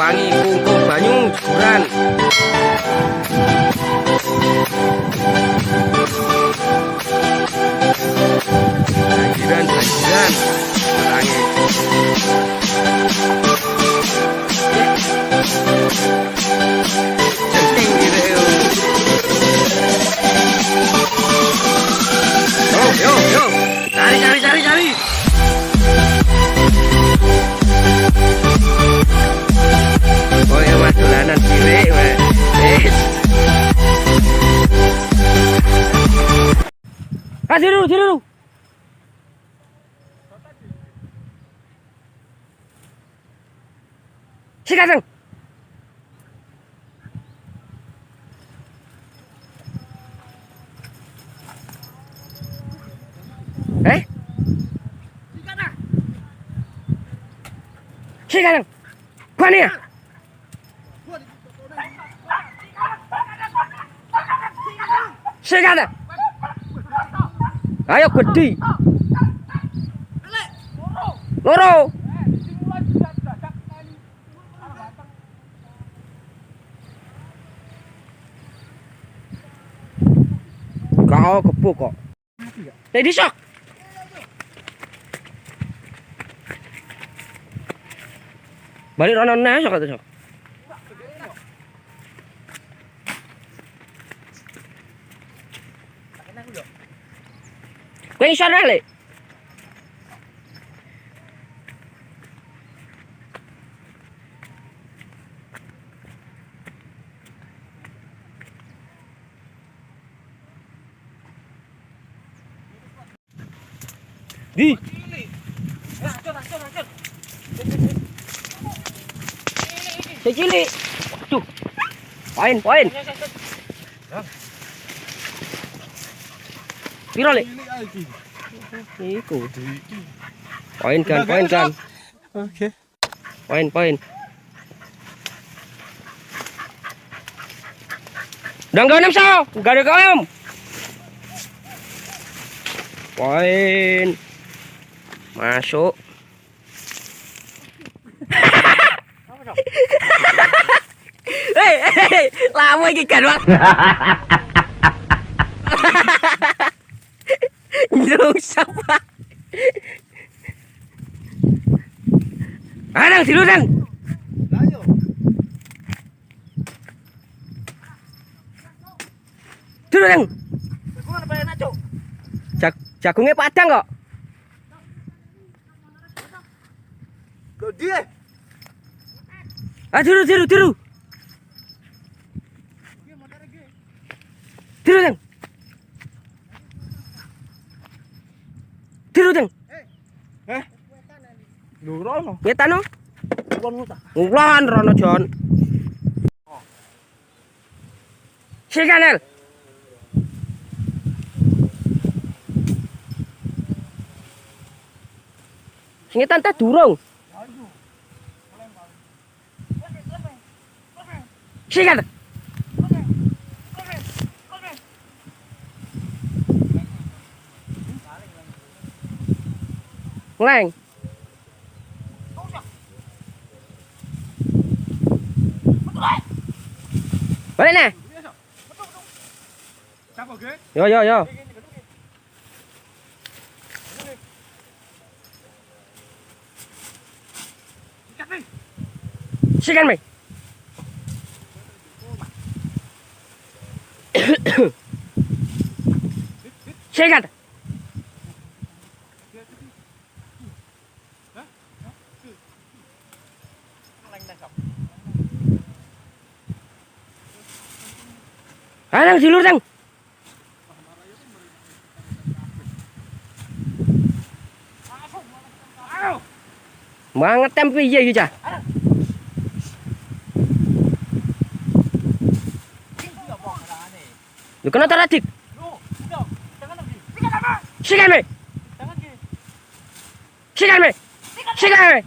wangi kungkung banyu jeburan. Banjiran perangi. Centing gitu. Yo, cari. Oh ya mas, dolanan cilik mas. Tiru. Si Kacang. Si Kacang. Kuan ya. Si Kacang. Ayo gede. Loro. Kau kepuk kok. Tadi sok. Balik rono neh sok atau sok. Kau isor le. Di. Cilik. Tuh. Poin. Piro le? Iku. Poin kan. Oke. Poin. Udah enggak nem sao? Enggak ada kaem. Poin. Masuk. Hei, lama iki kan, Bang. Jauh siapa? Adang tilu dang. Ayo. Tilu dang. Jagungan apa enak, Cuk? Jagungnya padang kok. Gede. Tiru. Tiru dang. Tiru dang. Rono. Ngetano. Ngulon rono Jon. Si kanel. Sing tante durung. Si kanel. Leng. Balik nih. Yo. Sikan me. Sikan. Adang silur dang. Mangetem piye iki, Cah? Lho kena ta Dik? Sikame. Sikame. Sikame.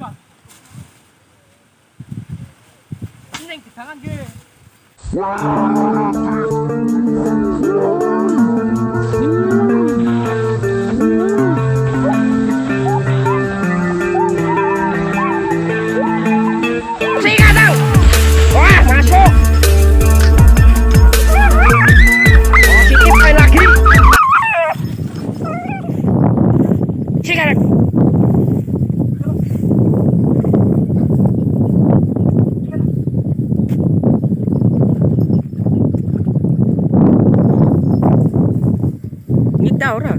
Ning ditangan ge. Ora.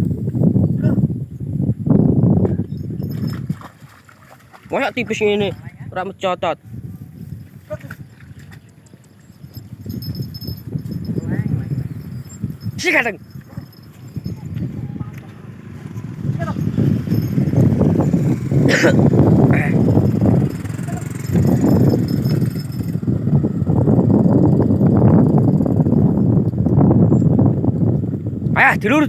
Mosok tipis ngene, ora mecotot. Sigateng. Ayah, dulur.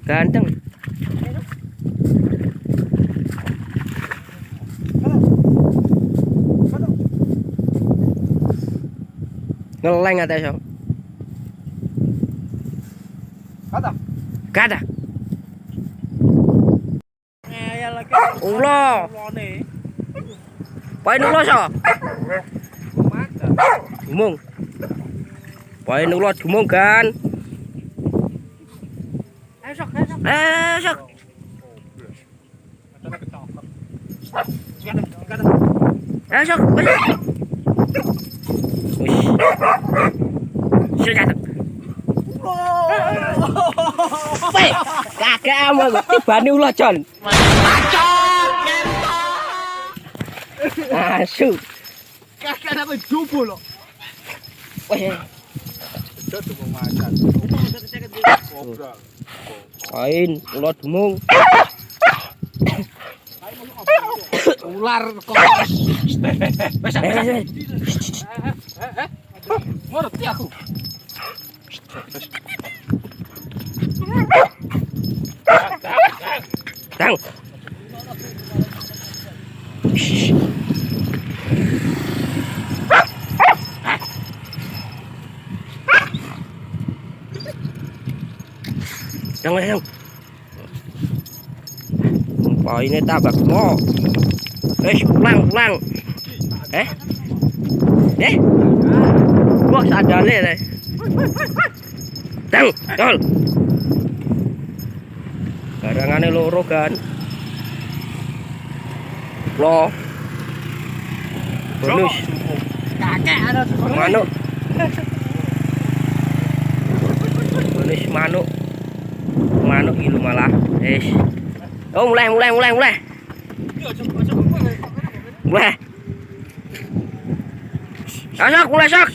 Ganteng. Ngeleng atas Sok. Kata. Ngeyel lagi. Ulo. Pain ulo Sok. Dumung. Pain ulo dumung kan. Sok. Sok. Sok. Wih. Sikat. Weh, kagak amang tibane ulo Jon. Asu. Kagak aku jumbo lho. Weh. Kain ulo dumung. Ular kok. Ngerti aku. Tang. Tang. Apa ini tabak mo? Pulang. Gua sadale deh. Tang, tol. Garangane loro kan. Lo. Bonus. Kakek ada Manuk. Bonus manuk. Manuk iki malah. Oh, mulai. Mulai. Sok.